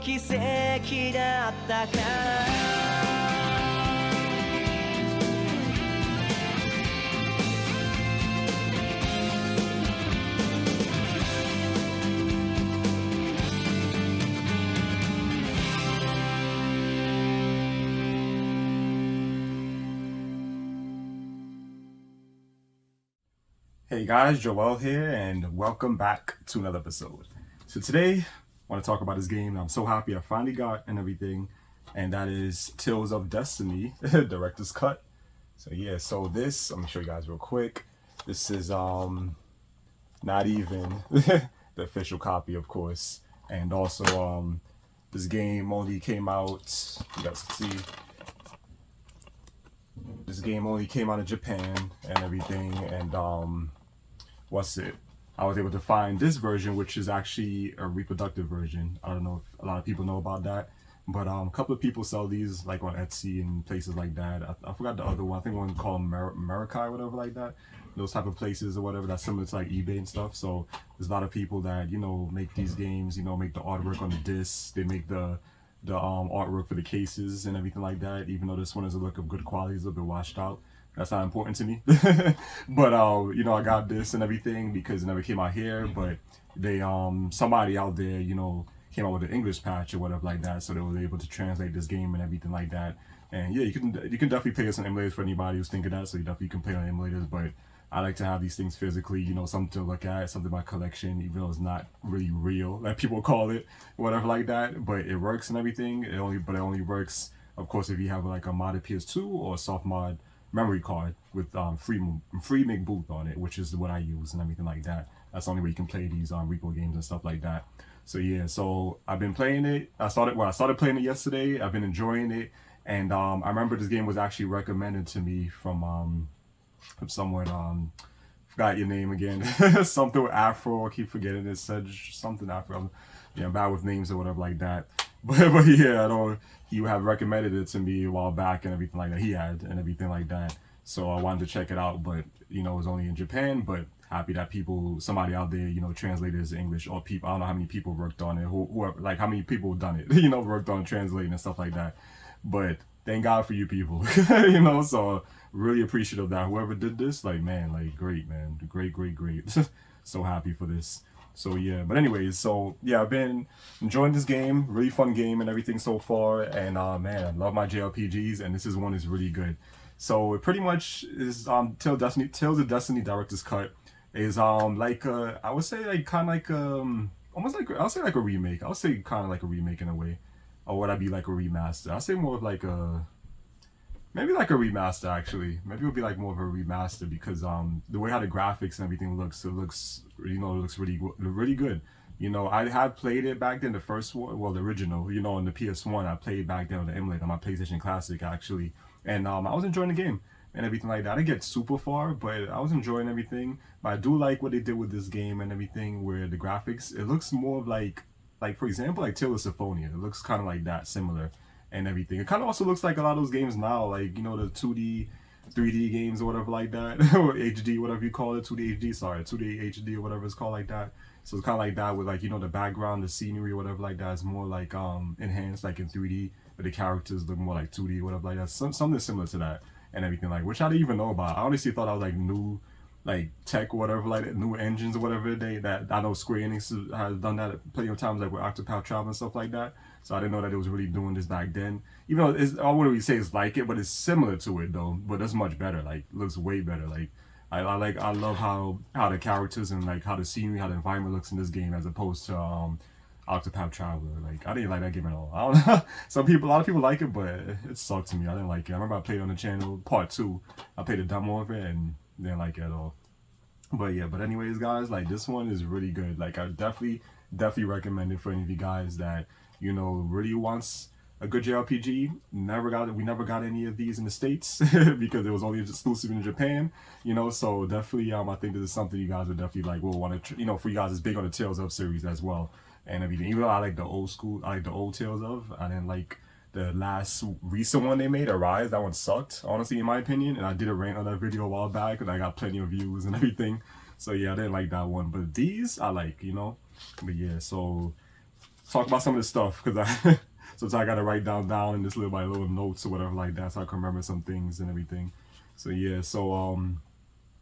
奇跡だったか Hey guys, Joel here, and welcome back to another episode. So today, I want to talk about this game I'm so happy I finally got and everything, and that is Tales of Destiny, Director's Cut. So yeah, so this, let me show you guys real quick. This is not even the official copy, of course, and also this game only came out, you guys can see, this game only came out in Japan and everything, and what's it? I was able to find this version, which is actually a reproductive version. I don't know if a lot of people know about that, but a couple of people sell these like on Etsy and places like that. I forgot the other one. I think one called Marikai or whatever like that. Those type of places or whatever that's similar to like eBay and stuff. So there's a lot of people that make these games. Make the artwork on the discs. They make the artwork for the cases and everything like that. Even though this one is a look of good quality, it's a little bit washed out. That's not important to me. But I got this and everything because it never came out here. But they somebody out there came out with an English patch or whatever like that, so they were able to translate this game and everything like that. And yeah, you can definitely play this on emulators for anybody who's thinking that. So you definitely can play on emulators, but I like to have these things physically, something to look at, something in my collection, even though it's not really real, like people call it, whatever like that. But it works and everything. It only works, of course, if you have like a modded PS2 or a soft mod memory card with free make boot on it, which is what I use and everything like that. That's the only way you can play these repo games and stuff like that. So yeah, so I've been playing it. I started playing it yesterday. I've been enjoying it, and I remember this game was actually recommended to me from someone. Forgot your name again. Something with Afro. I keep forgetting it. Sedge something Afro. Yeah, I'm bad with names or whatever like that. But yeah, I know he had recommended it to me a while back and everything like that. He had and everything like that. So I wanted to check it out, but it was only in Japan. But happy that somebody out there, translated it to English, or people. I don't know how many people worked on it. Whoever, like how many people done it, worked on translating and stuff like that. But thank God for you people, So really appreciative of that. Whoever did this, like man, like great, man, great. So happy for this. So yeah, but anyways, so yeah, I've been enjoying this game, really fun game and everything so far, and man, I love my JRPGs, and this one is really good. So it pretty much is Tales of Destiny Director's Cut is like I would say like kind of like almost like I'll say like a remake. I'll say kind of like a remake in a way, or would I be like a remaster? I'll say more of like a maybe like a remaster actually. Maybe it would be like more of a remaster because the way how the graphics and everything looks, it looks really good. I had played it back then, the first one, well the original, on the PS1. I played back then on the emulator on my PlayStation Classic actually, and I was enjoying the game and everything like that. I didn't get super far, but I was enjoying everything. But I do like what they did with this game and everything, where the graphics, it looks more of like for example like Tales of Symphonia. It looks kind of like that, similar and everything. It kind of also looks like a lot of those games now, like the 2D, 3D games or whatever like that, or HD, whatever you call it, 2D HD, sorry, 2D HD or whatever it's called like that. So it's kind of like that with like the background, the scenery or whatever like that is more like enhanced like in 3D, but the characters look more like 2D or whatever like that. Something similar to that and everything, like, which I didn't even know about. I honestly thought I was like new like tech or whatever, like new engines or whatever that I know Square Enix has done that plenty of times, like with Octopath Traveler and stuff like that. So I didn't know that it was really doing this back then. Even though I wouldn't really say it's like it, but it's similar to it though. But it's much better. Like looks way better. Like I love how the characters and like how the scenery, how the environment looks in this game as opposed to Octopath Traveler. Like I didn't like that game at all. I don't know. A lot of people like it, but it sucked to me. I didn't like it. I remember I played it on the channel part 2. I played a demo of it and didn't like it at all. But yeah, but anyways, guys, like this one is really good. Like I definitely recommend it for any of you guys that really wants a good JRPG. We never got any of these in the States because it was only exclusive in Japan. So definitely I think this is something you guys would definitely like. Will want to for you guys, it's big on the Tales of series as well and everything. Even though I like the old school, I like the old Tales of. I didn't like the last recent one they made, Arise. That one sucked, honestly, in my opinion. And I did a rant on that video a while back, and I got plenty of views and everything. So yeah, I didn't like that one. But these I like, But yeah, so talk about some of the stuff because I sometimes I gotta write down in this little by little notes or whatever like that, so I can remember some things and everything. So yeah, so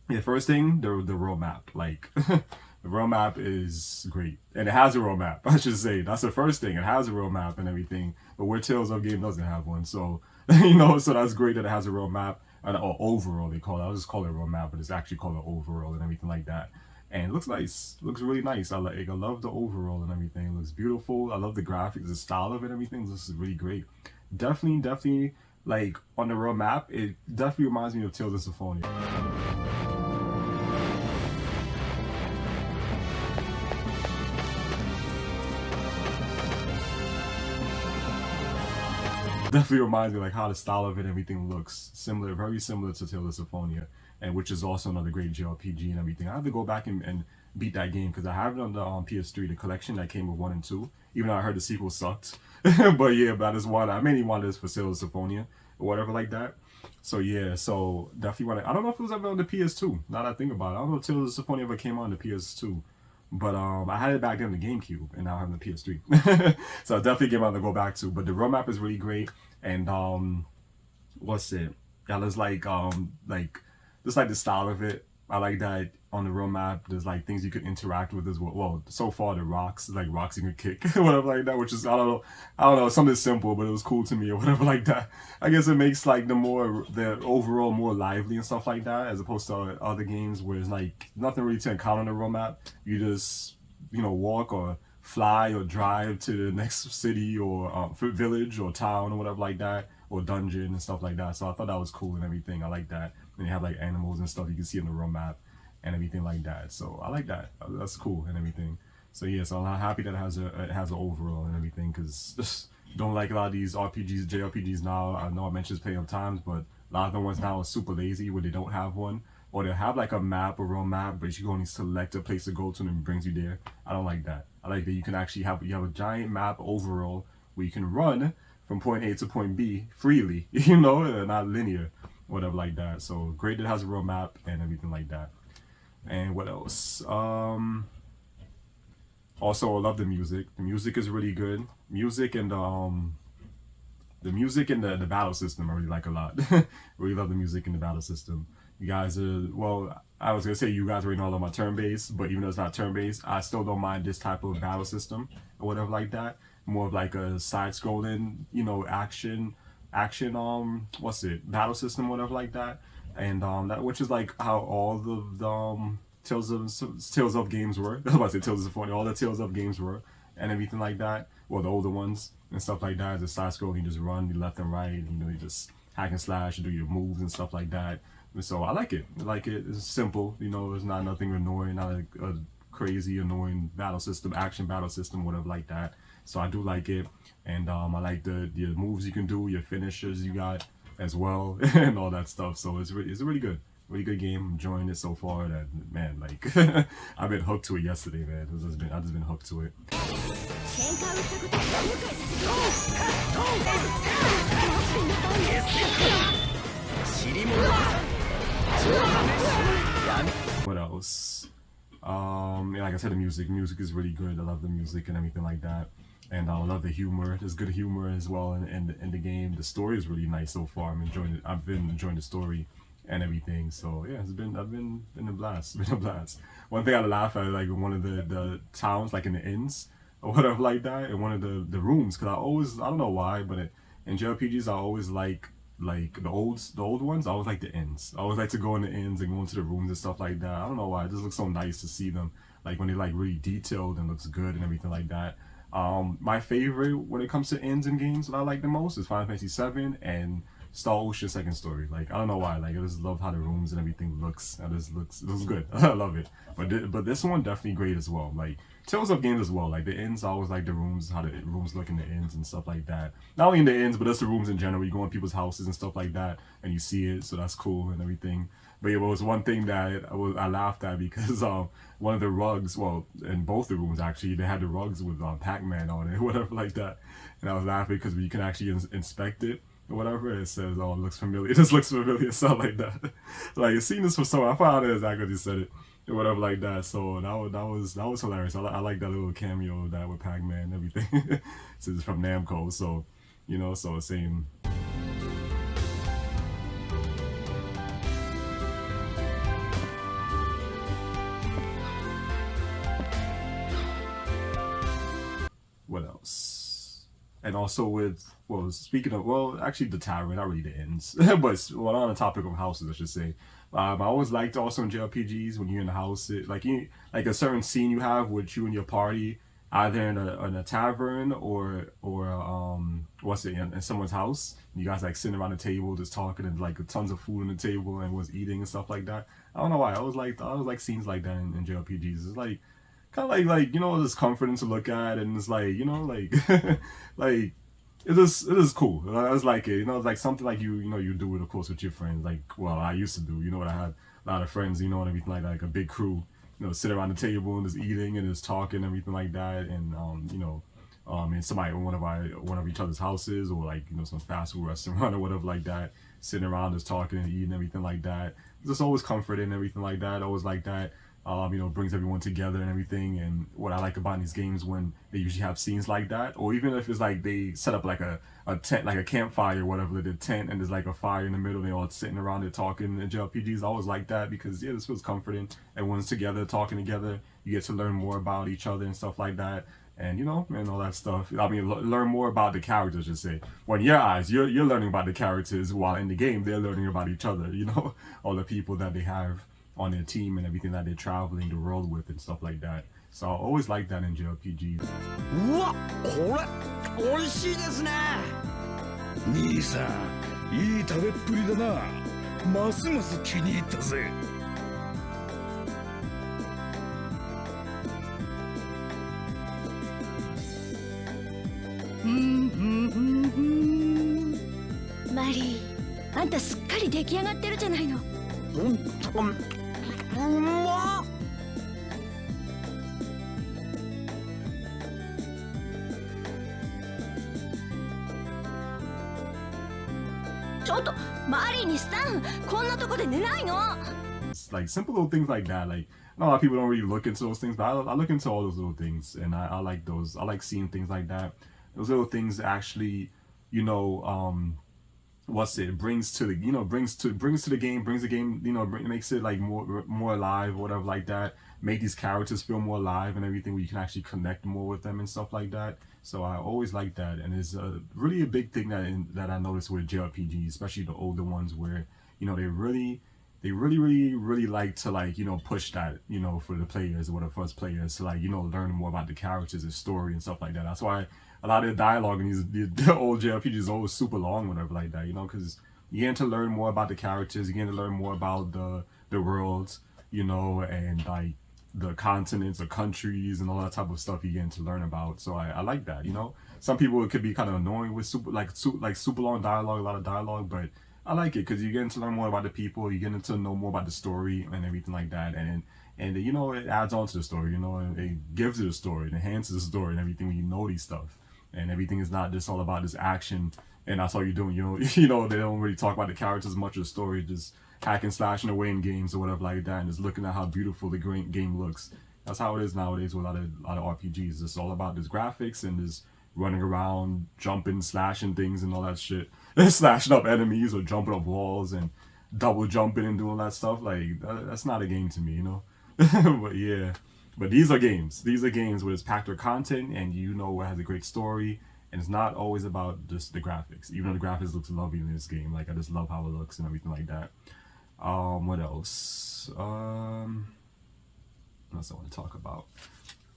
yeah, first thing, the roadmap. Like the roadmap is great, and it has a roadmap. I should say that's the first thing. It has a roadmap and everything. But where Tales of game doesn't have one, so so that's great that it has a roadmap. Or overall they call it. I'll just call it a roadmap, but it's actually called an overall and everything like that. And it looks nice. It looks really nice. I love the overall and everything. It looks beautiful. I love the graphics, the style of it, and everything. This is really great. Definitely, like on the roadmap, it definitely reminds me of Tales of Symphonia. Definitely reminds me like how the style of it and everything looks similar, very similar to Tales of Symphonia, and which is also another great JRPG and everything. I have to go back and beat that game because I have it on the PS3, the collection that came with 1 and 2. Even though I heard the sequel sucked, but yeah, but I just wanted, I mainly wanted this for Tales of Symphonia or whatever like that. So yeah, so definitely want to. I don't know if it was ever on the PS2. Now that I think about it, I don't know if Tales of Symphonia ever came on the PS2. But I had it back then on the GameCube, and now I have the PS3. So I definitely give out to go back to. But the roadmap is really great, and what's it? Yeah, there's like just like the style of it. I like that on the roadmap. There's like things you could interact with as well. Well, so far the rocks, like rocks you can kick, whatever like that. Which is I don't know, something simple, but it was cool to me or whatever like that. I guess it makes like the overall more lively and stuff like that, as opposed to other games where it's like nothing really to encounter on the roadmap. You just walk or fly or drive to the next city or village or town or whatever like that, or dungeon and stuff like that. So I thought that was cool and everything. I like that. And you have like animals and stuff you can see in the roadmap and everything like that. So I like that. That's cool and everything. So yeah, so I'm happy that it has an overall and everything, because don't like a lot of these RPGs, JRPGs now. I know I mentioned this plenty of times, but a lot of the ones now are super lazy where they don't have one. Or they'll have like a map, a road map, but you can only select a place to go to and it brings you there. I don't like that. I like that you can actually have a giant map overall where you can run from point A to point B freely, not linear, whatever like that. So great that it has a roadmap and everything like that. And what else? Also, I love the music. The music is really good. The music and the battle system I really like a lot. Really love the music and the battle system. You guys are, well, I was gonna say you guys already know I love my turn-based, but even though it's not turn-based, I still don't mind this type of battle system or whatever like that. More of like a side-scrolling, action, what's it, battle system, whatever like that. And that, which is like how all the Tales of games were. I was about to say Tales of Symphonia, all the Tales of games were, and everything like that. Well, the older ones and stuff like that. As a side scroll, you just run, you left and right, you just hack and slash, you do your moves and stuff like that. So I like it. I like it. It's simple. It's not nothing annoying, not a crazy annoying action battle system, whatever like that. So I do like it, and I like the moves you can do, your finishers you got as well, and all that stuff. So it's a really really good game. I'm enjoying it so far. That man, like I've been hooked to it yesterday, man. I've just been hooked to it. What else? Yeah, like I said, the music is really good. I love the music and everything like that, and I love the humor. There's good humor as well in the game. The story is really nice so far. I'm enjoying it. I've been enjoying the story and everything. So yeah, I've been a blast. Been a blast. One thing I laugh at, like in one of the towns, like in the inns or whatever like that, in one of the rooms, because I don't know why, but in JRPGs I always like the old ones. I always like the inns. I always like to go in the inns and go into the rooms and stuff like that. I don't know why. It just looks so nice to see them, like when they like really detailed and looks good and everything like that. My favorite when it comes to inns in games that I like the most is Final Fantasy VII and Star Ocean Second Story. Like I don't know why. Like I just love how the rooms and everything looks. It looks good. I love it. But this one definitely great as well. Like Tales of games as well. Like the inns, I always like the rooms, how the rooms look in the inns and stuff like that. Not only in the inns, but just the rooms in general. You go in people's houses and stuff like that, and you see it, so that's cool and everything. But yeah, it was one thing that I laughed at because one of the rugs, well, in both the rooms actually, they had the rugs with Pac-Man on it, whatever like that, and I was laughing because you can actually inspect it or whatever. It says, "Oh, it looks familiar." It just looks familiar, stuff like that. Like, I've seen this for so. I found out exactly what you said it. or whatever like that. So that was hilarious. I like that little cameo that with Pac-Man and everything. Since it's from Namco, so so same. What else? And also with well, speaking of actually the tavern, not really the ends, but well, on the topic of houses, I should say. I always liked also in JRPGs when you're in the house, like a certain scene you have with you and your party, either in a tavern or what's it in someone's house. You guys like sitting around the table just talking and like tons of food on the table and was eating and stuff like that. I don't know why I always like scenes like that in JRPGs. It's like kind of like it's comforting to look at, and it's like like like it is cool. I was like it. It's like something like you do it of course with your friends. Like well, I used to do. When I had a lot of friends, and everything like a big crew. Sit around the table and just eating and just talking and everything like that, and and somebody in one of each other's houses, or like some fast food restaurant or whatever like that, sitting around just talking and eating everything like that. It's just always comforting and everything like that. Always like that. Brings everyone together and everything. And what I like about these games when they usually have scenes like that, or even if it's like they set up like a tent, like a campfire or whatever, the tent, and there's like a fire in the middle, they all sitting around it talking. In JRPGs, I always like that because this feels comforting. Everyone's together, talking together. You get to learn more about each other and stuff like that. And and all that stuff. I mean, learn more about the characters. Just say, when your eyes, you're learning about the characters, while in the game they're learning about each other. All the people that they have on their team and everything that they're traveling the world with and stuff like that. So I always like that in JRPGs. うわ、これ美味しいですね。兄さん、いい食べっぷりだな。ますます気に入ったぜ。マリー、あんたすっかり出来上がってるじゃないの。うまっ。ちょっとマリーにスタン、こんなとこで寝ないの。 It's like simple little things like that. Like a lot of people don't really look into those things, but I look into all those little things, and I like those. I like seeing things like that. Those little things actually, what's it brings to the brings to the game, brings the game, makes it like more alive, whatever like that. Make these characters feel more alive and everything, where you can actually connect more with them and stuff like that. So I always like that, and it's really a big thing that I noticed with JRPGs, especially the older ones, where they really like to push that for the players or the first players to learn more about the characters and story and stuff like that. That's why a lot of the dialogue in the old JRPGs is always super long, whatever like that, because you get to learn more about the characters, you get to learn more about the worlds, and like the continents or countries and all that type of stuff you get to learn about. So I like that. Some people, it could be kind of annoying with super long dialogue, a lot of dialogue, but I like it because you're getting to learn more about the people, you're getting to know more about the story and everything like that, and it adds on to the story, it gives it a story, it enhances the story and everything when you know these stuff, and everything is not just all about this action and that's all you're doing. They don't really talk about the characters as much as the story, just hacking slashing away in games or whatever like that, and just looking at how beautiful the game looks. That's how it is nowadays with a lot of RPGs. It's all about this graphics and this running around, jumping, slashing things and all that shit. Slashing up enemies or jumping up walls and double jumping and doing that stuff. Like that's not a game to me, But yeah, but these are games. These are games where it's packed with content and it has a great story. And it's not always about just the graphics, even though the graphics looks lovely in this game. Like I just love how it looks and everything like that. What else? What else I want to talk about?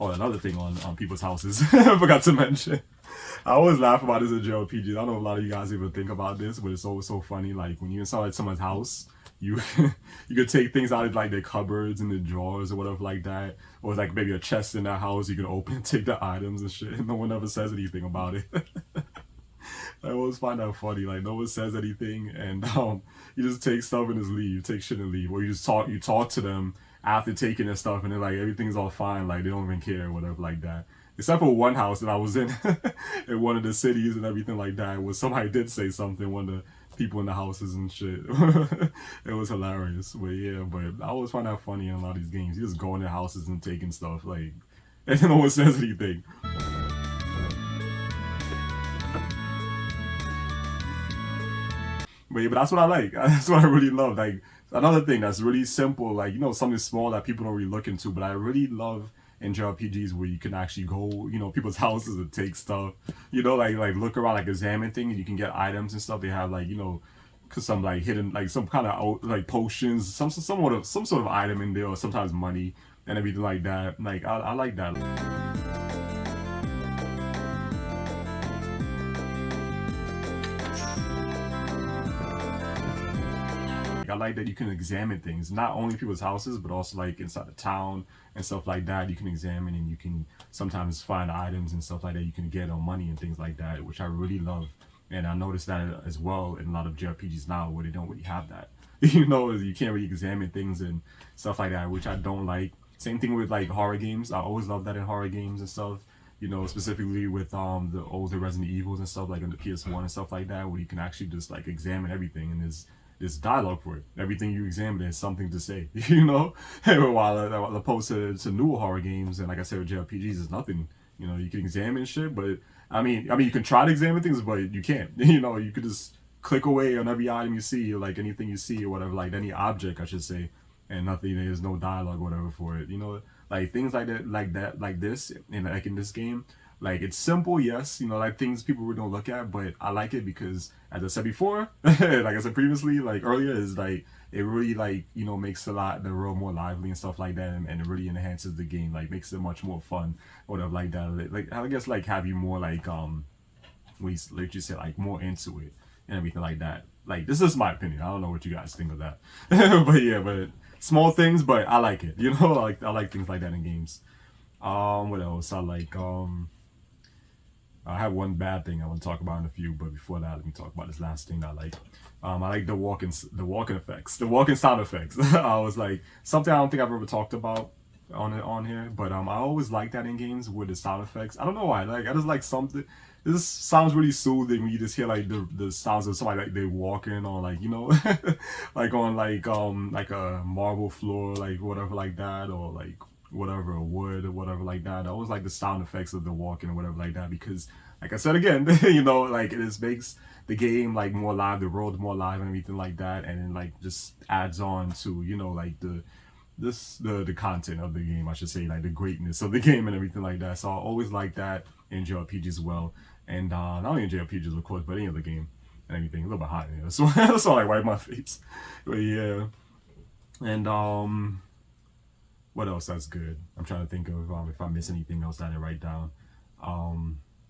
Oh, another thing on people's houses. I forgot to mention. I always laugh about this in JRPGs. I don't know if a lot of you guys even think about this, but it's always so funny. Like when you're inside someone's house, you you could take things out of like their cupboards and the drawers or whatever like that, or like maybe a chest in their house you can open and take the items and shit, and no one ever says anything about it. I always find that funny. Like no one says anything, and you just take stuff and just leave, take shit and leave, or you talk to them after taking their stuff, and they're like everything's all fine, like they don't even care, or whatever like that. Except for one house that I was in, in one of the cities and everything like that, where somebody did say something. One of people in the houses and shit. It was hilarious. But yeah, but I always find that funny in a lot of these games. You just go in their houses and taking stuff, like, and no one says anything. But yeah, but that's what I like. That's what I really love. Like, another thing that's really simple, like, you know, something small that people don't really look into, but I really love in JRPGs where you can actually go, you know, people's houses and take stuff, you know, like look around, like examine things, and you can get items and stuff. They have, like, you know, cause some like hidden, like some kind of like potions, some sort of item in there, or sometimes money and everything like that. Like I like that. I like that you can examine things, not only people's houses, but also like inside the town and stuff like that. You can examine, and you can sometimes find items and stuff like that you can get on money and things like that, which I really love. And I noticed that as well in a lot of JRPGs now, where they don't really have that. You know, you can't really examine things and stuff like that, which I don't like. Same thing with like horror games. I always love that in horror games and stuff. You know, specifically with the older Resident Evils and stuff, like on the PS1 and stuff like that, where you can actually just like examine everything, and there's dialogue for it. Everything you examine has something to say, you know? While opposed to newer horror games, and like I said with JRPGs, there's nothing. You know, you can examine shit, but I mean, you can try to examine things, but you can't. You know, you could just click away on every item you see, or like anything you see, or whatever, like any object, I should say, and nothing. There's no dialogue, or whatever, for it. You know, like things like that, like this, and like in this game. Like, it's simple, yes, you know, like things people really don't look at, but I like it because, as I said before, like I said previously, like earlier, is like, it really, like, you know, makes the world more lively and stuff like that, and it really enhances the game, like makes it much more fun, or whatever like that. Like, I guess, like, have you more, like, like you said, like, more into it, and everything like that. Like, this is my opinion, I don't know what you guys think of that. But yeah, but small things, but I like it, you know, like, I like things like that in games. What else? I have one bad thing I want to talk about in a few, but before that, let me talk about this last thing I like. I like the walking effects, the walking sound effects. I was like, something I don't think I've ever talked about on here, but I always like that in games with the sound effects. I don't know why. Like, I just like something. This sounds really soothing when you just hear like the sounds of somebody, like they're walking on, like, you know, like on like a marble floor, like whatever like that, or like whatever, a wood or whatever like that. I always like the sound effects of the walking or whatever like that, because like I said again, you know, like it just makes the game like more live, the world more live and everything like that, and then like just adds on to, you know, like the content of the game, I should say, like the greatness of the game and everything like that. So I always like that in JRPGs as well, and not only in JRPGs of course, but any other game and everything. A little bit hot, you know, so that's why I wipe my face. But yeah, and what else that's good? I'm trying to think of if I miss anything else that I didn't write down.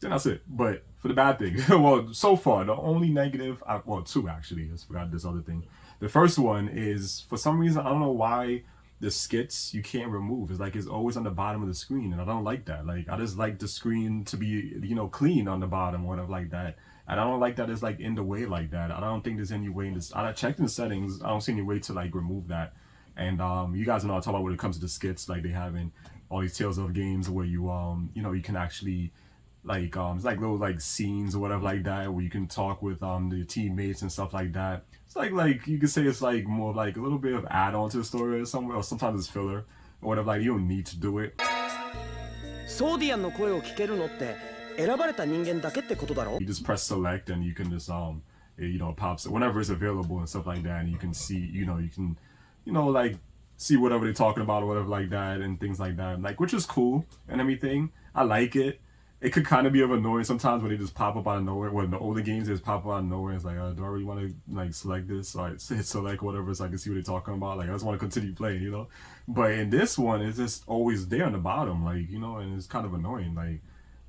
Then that's it. But for the bad thing, well, so far the only negative, well, two actually. I just forgot this other thing. The first one is, for some reason, I don't know why, the skits you can't remove. It's like it's always on the bottom of the screen, and I don't like that. Like, I just like the screen to be, you know, clean on the bottom, or whatever like that. And I don't like that it's like in the way like that. I don't think there's any way in this. I checked in the settings. I don't see any way to like remove that. And you guys know what I'm talking about when it comes to the skits, like they have in all these Tales of games where you you know, you can actually like it's like little like scenes or whatever like that, where you can talk with the teammates and stuff like that. It's like you could say it's like more like a little bit of add-on to the story or somewhere, or sometimes it's filler or whatever. Like, you don't need to do it. ソーディアンの声を聞けるのって選ばれた人間だけってことだろ You just press select, and you can just you know, it pops whenever it's available and stuff like that, and you can see, you know, like see whatever they're talking about or whatever like that, and things like that, like, which is cool and everything. I like it. It could kind of be of annoying sometimes when they just pop up out of nowhere. When the older games, they just pop up out of nowhere. It's like, do I really want to like select this? So I hit select whatever, so I can see what they're talking about. Like, I just want to continue playing, you know. But in this one, it's just always there on the bottom, like, you know, and it's kind of annoying.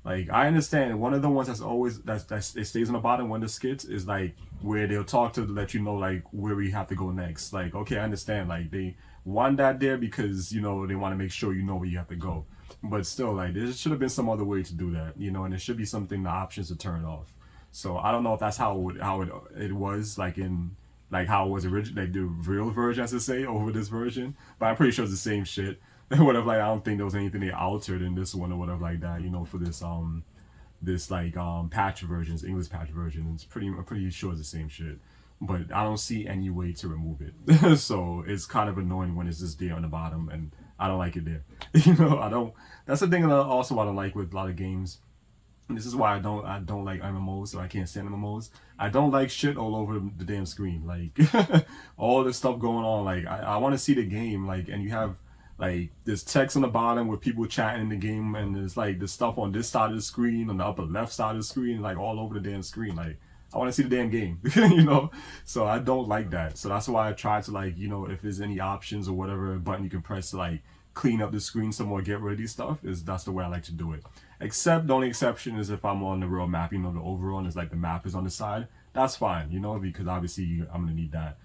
Like I understand one of the ones that's always it stays on the bottom when the skits is like where they'll talk to let you know like where we have to go next. Like, okay, I understand. Like, they want that there because, you know, they want to make sure you know where you have to go. But still, like, there should have been some other way to do that, you know, and there should be something, the options to turn off. So I don't know if that's how it was like in like how it was originally, like the real version, as to say, over this version. But I'm pretty sure it's the same shit. Whatever, like, I don't think there was anything they altered in this one or whatever like that, you know, for this this like patch versions, English patch version. I'm pretty sure it's the same shit. but I don't see any way to remove it. So it's kind of annoying when it's just there on the bottom, and I don't like it there. I don't. That's the thing that also I don't like with a lot of games. And this is why I don't like MMOs, so I can't stand MMOs. I don't like shit all over the damn screen, like all this stuff going on. Like I want to see the game, like, and you have like there's text on the bottom with people chatting in the game, and there's like the stuff on this side of the screen, on the upper left side of the screen, like all over the damn screen. Like I want to see the damn game, So I don't like that. So that's why I try to like if there's any options or whatever button you can press to like clean up the screen some more, get rid of these stuff, that's the way I like to do it. Except the only exception is if I'm on the real map, the overall, and it's like the map is on the side. That's fine, because obviously I'm gonna need that,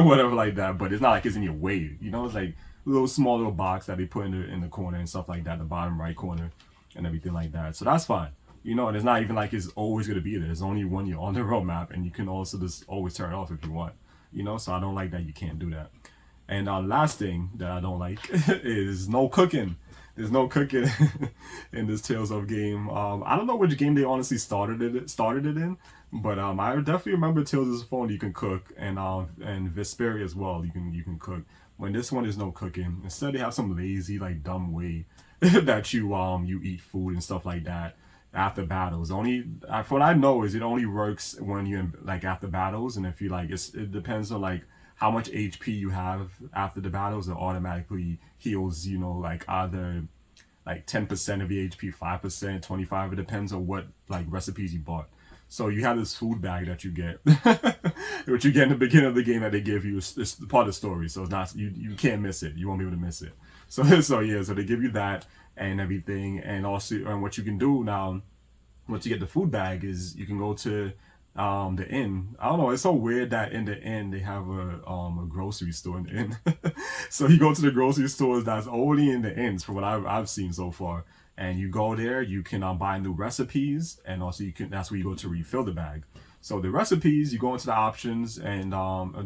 whatever like that. But it's not like it's in your way, It's like a little small little box that they put in the corner and stuff like that, the bottom right corner, and everything like that. So that's fine, And it's not even like it's always gonna be there. It's only when you're on the real map, and you can also just always turn it off if you want, So I don't like that you can't do that. And last thing that I don't like is no cooking. There's no cooking in this Tales of game. I don't know which game they honestly started it in, but I definitely remember Tales of Phone you can cook, and Vesperia as well you can cook. When this one is no cooking, instead they have some lazy like dumb way that you eat food and stuff like that after battles. Only from what I know is it only works when you're in, like after battles, and if you like it depends on like how much HP you have after the battles. It automatically heals, like either like 10% of your HP, 5%, 25%. It depends on what like recipes you bought. So you have this food bag that you get, which you get in the beginning of the game that they give you. It's part of the story, so it's not you can't miss it. You won't be able to miss it. So so they give you that and everything, and also and what you can do now once you get the food bag is you can go to the inn. I don't know, it's so weird that in the inn they have a grocery store in the inn. So you go to the grocery stores that's only in the inns from what I've seen so far, and you go there, you can buy new recipes, and also that's where you go to refill the bag. So the recipes, you go into the options, and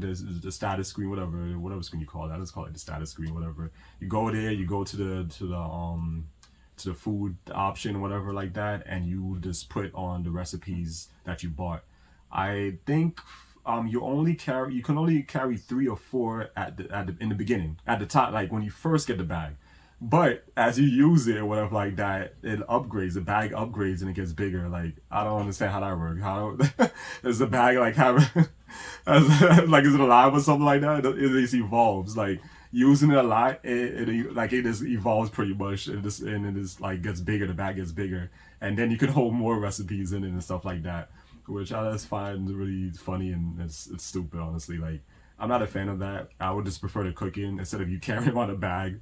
there's the status screen, whatever screen you call that. Let's call it the status screen, whatever. You go there, you go to the food option, whatever like that, and you just put on the recipes that you bought. I think you can only carry 3 or 4 in the beginning, at the top, like when you first get the bag. But as you use it or whatever like that, it upgrades. The bag upgrades and it gets bigger. Like I don't understand how that works. How does the bag like have like is it alive or something like that? It just evolves. Like using it a lot, it just evolves pretty much. And it just like gets bigger. The bag gets bigger, and then you can hold more recipes in it and stuff like that, which I just find really funny, and it's stupid, honestly. Like I'm not a fan of that. I would just prefer the cooking instead of you carrying around a bag.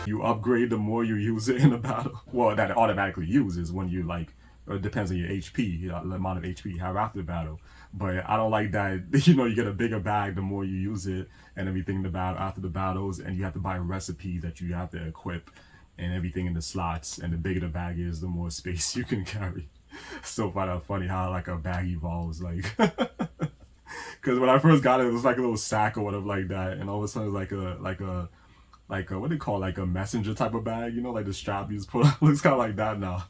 You upgrade the more you use it in a battle. Well, that it automatically uses when you like, it depends on your HP, the amount of HP you have after the battle. But I don't like that, you get a bigger bag the more you use it and everything in the battle after the battles, and you have to buy recipes that you have to equip and everything in the slots, and the bigger the bag is, the more space you can carry. Still find out funny how like a bag evolves, like because when I first got it, it was like a little sack or whatever like that, and all of a sudden it's like a what do you call, like a messenger type of bag, like the strap you just put on. Looks kind of like that now.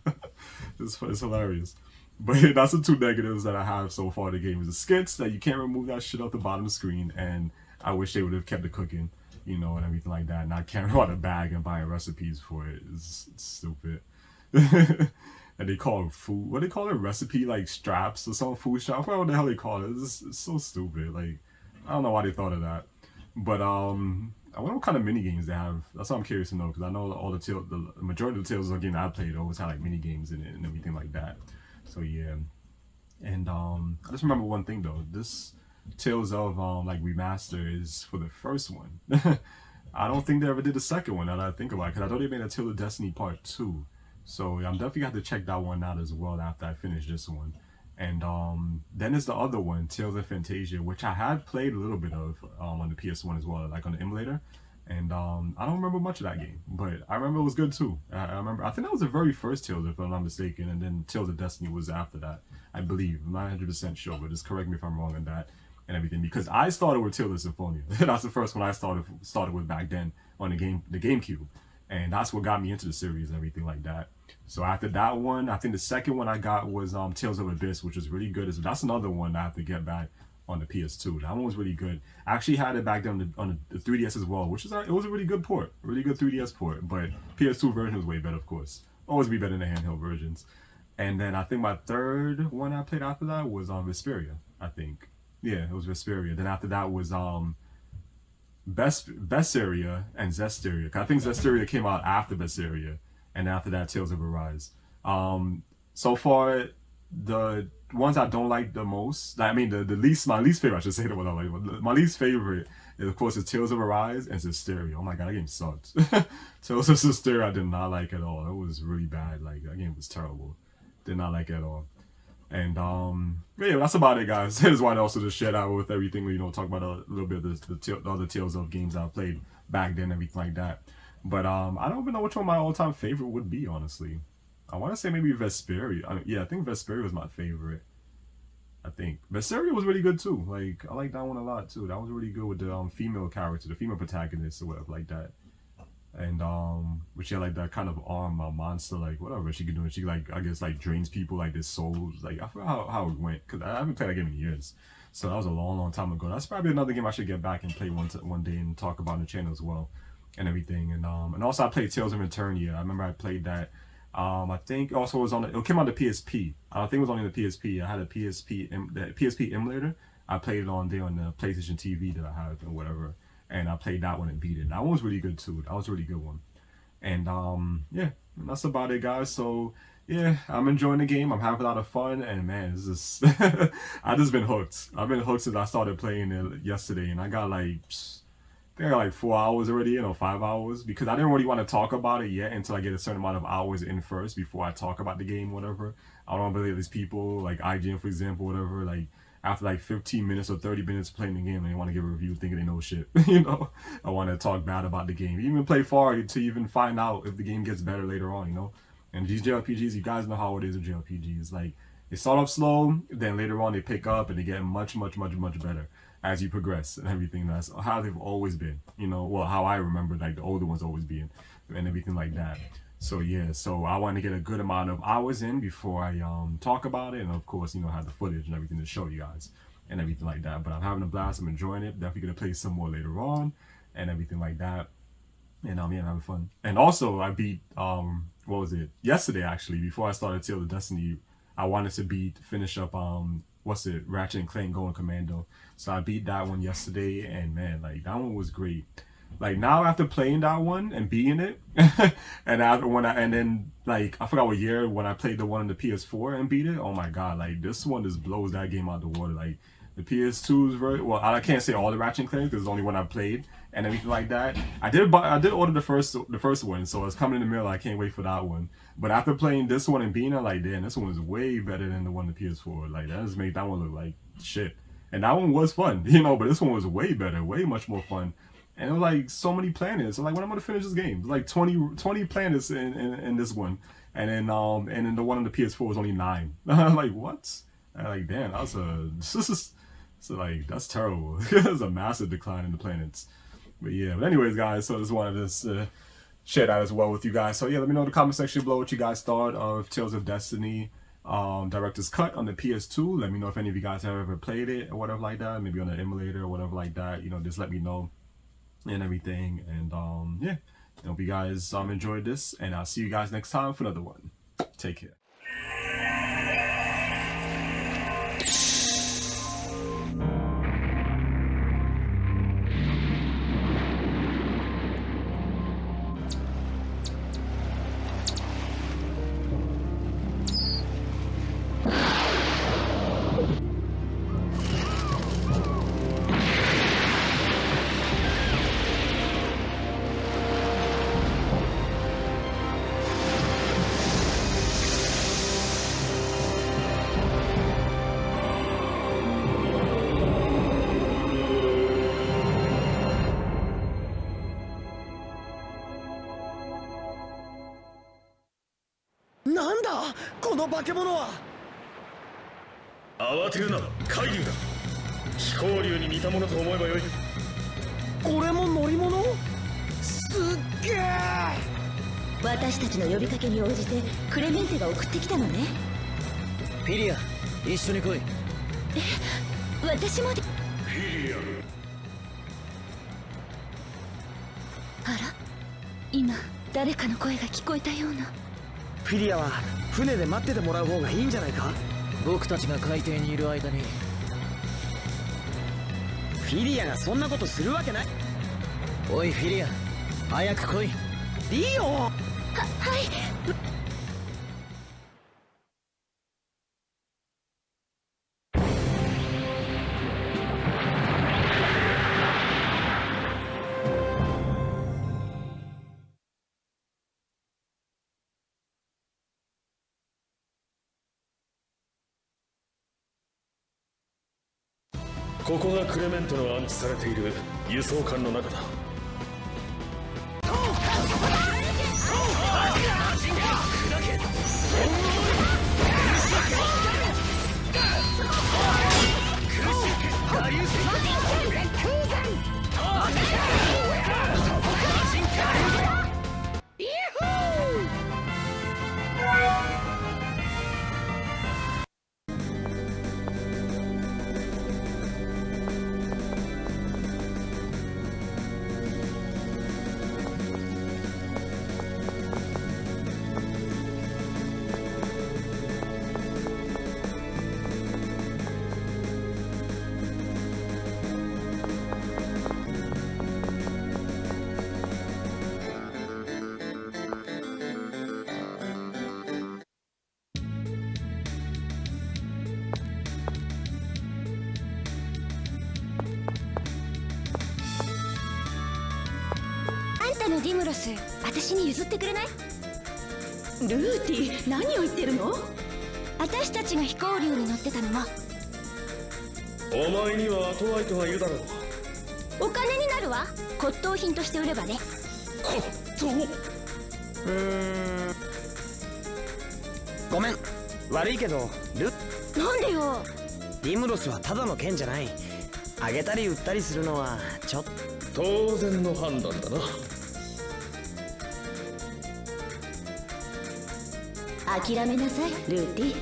It's hilarious. But that's the 2 negatives that I have so far in the game. Is the skits that you can't remove that shit off the bottom of the screen, and I wish they would have kept the cooking, and everything like that, not carrying around a bag and buying recipes for it. It's stupid. And they call it food, what do they call it, recipe like straps or some food strap, I don't know what the hell they call it. It's so stupid. Like I don't know why they thought of that. But I wonder what kind of mini games they have. That's what I'm curious to know, because I know all the majority of the Tales of the game I played always had like mini games in it and everything like that. So yeah, and I just remember one thing though. This Tales of like remaster is for the first one. I don't think they ever did the second one. Now that I think about it, because I know they made a Tales of Destiny Part 2. So I'm definitely gonna have to check that one out as well after I finish this one. And then there's the other one, Tales of Fantasia, which I had played a little bit of on the PS1 as well, like on the emulator. And I don't remember much of that game, but I remember it was good too. I think that was the very first Tales, if I'm not mistaken, and then Tales of Destiny was after that, I believe. I'm not 100% sure, but just correct me if I'm wrong on that and everything. Because I started with Tales of Symphonia. That's the first one I started with back then on the GameCube, and that's what got me into the series and everything like that. So after that one, I think the second one I got was Tales of Abyss, which was really good. That's another one that I have to get back on the PS2. That one was really good. I actually had it back then on the 3DS as well, which is it was a really good port, really good 3DS port. But PS2 version was way better, of course. Always be better than the handheld versions. And then I think my third one I played after that was Vesperia. I think, yeah, it was Vesperia. Then after that was Besteria and Zesteria. I think Zesteria came out after Besteria, and after that Tales of Arise. So far, the ones I don't like the most, my least favorite, I should say the one I like. My least favorite, of course, is Tales of Arise and Zesteria. Oh my god, that game sucked. Tales of Zesteria I did not like at all. It was really bad. Like, that game was terrible. Did not like it at all. And yeah, that's about it, guys. That's why I also just shared out with everything. Talk about a little bit of the other Tales of games I played back then, everything like that. But I don't even know which one my all-time favorite would be, honestly. I want to say maybe Vesperia. I think Vesperia was my favorite. I think Vesperia was really good too. Like, I like that one a lot too. That was really good with the female character, the female protagonist or whatever like that. And which had like that kind of arm monster, like whatever she could do. She like, I guess, like drains people like their souls. Like, I forgot how it went, because I haven't played that game in years. So that was a long time ago. That's probably another game I should get back and play one day and talk about on the channel as well and everything. And also I played Tales of Eternia. I remember I played that. I think also it came on the PSP. I think it was only the PSP. I had a PSP emulator. I played it on there on the PlayStation TV that I have and whatever. And I played that one and beat it. That one was really good too. That was a really good one. And yeah, that's about it, guys. So yeah, I'm enjoying the game. I'm having a lot of fun, and man, it's just I just been hooked. I've been hooked since I started playing it yesterday, and I got like 4 hours already, 5 hours, because I didn't really want to talk about it yet until I get a certain amount of hours in first before I talk about the game, whatever. I don't believe these people like IGN, for example, whatever, like after like 15 minutes or 30 minutes playing the game, they want to give a review thinking they know shit. I want to talk bad about the game. You even play far to even find out if the game gets better later on, And these JRPGs, you guys know how it is with JRPGs. Like, they start off slow, then later on they pick up and they get much better as you progress and everything. That's how they've always been, well, how I remember like the older ones always being and everything like that. So yeah, so I want to get a good amount of hours in before I talk about it, and of course, have the footage and everything to show you guys and everything like that. But I'm having a blast. I'm enjoying it. Definitely gonna play some more later on and everything like that. And yeah, I'm having fun. And also, I beat what was it, yesterday actually, before I started Tales of Destiny. I wanted to finish up Ratchet and Clank Going Commando. So I beat that one yesterday, and man, like, that one was great. Like, now after playing that one and beating it, and then like, I forgot what year, when I played the one on the PS4 and beat it, oh my god, like, this one just blows that game out the water. Like, the PS2's well, I can't say all the Ratchet and Clank because it's only one I played and everything like that. I did order the first one, so it's coming in the mail. I can't wait for that one. But after playing this one and beating it, like, damn, this one is way better than the one on the PS4. Like, that just made that one look like shit. And that one was fun, but this one was way better, way much more fun. And it was like so many planets. I'm like, when I'm gonna finish this game? It's like 20 planets in this one. And then the one on the PS4 was only 9. I'm like, what? And like, damn, that's terrible. There's a massive decline in the planets. But yeah, but anyways, guys, so I just wanted to share that as well with you guys. So yeah, let me know in the comment section below what you guys thought of Tales of Destiny Director's Cut on the PS2. Let me know if any of you guys have ever played it or whatever like that, maybe on an emulator or whatever like that. Just let me know and everything. And yeah, I hope you guys enjoyed this, and I'll see you guys next time for another one. Take care. この化け物は。慌てるな海流だ。飛行竜に似たものと思えばよい。これも乗り物？すっげえ。私たちの呼びかけに応じてクレメンテが送ってきたのね。フィリア、一緒に来い。私もで。フィリア。あら、今誰かの声が聞こえたような。フィリアは船で待っててもらう方がいいんじゃないか。僕たちが海底にいる間に。フィリアがそんなことするわけない。おいフィリア、早く来い。リオ。はい。ここがクレメントの安置されている輸送艦の中だ。あんたのディムロス、私に譲ってくれない？ルーティ、何を言ってるの？私たちが飛行竜に乗ってたのも。お前には後ワイトがいるだろう。お金になるわ。骨董品として売ればね。骨董？ごめん、悪いけどなんでよ。ディムロスはただの剣じゃない。あげたり売ったりするのはちょっと。当然の判断だな。諦めなさいルーティ。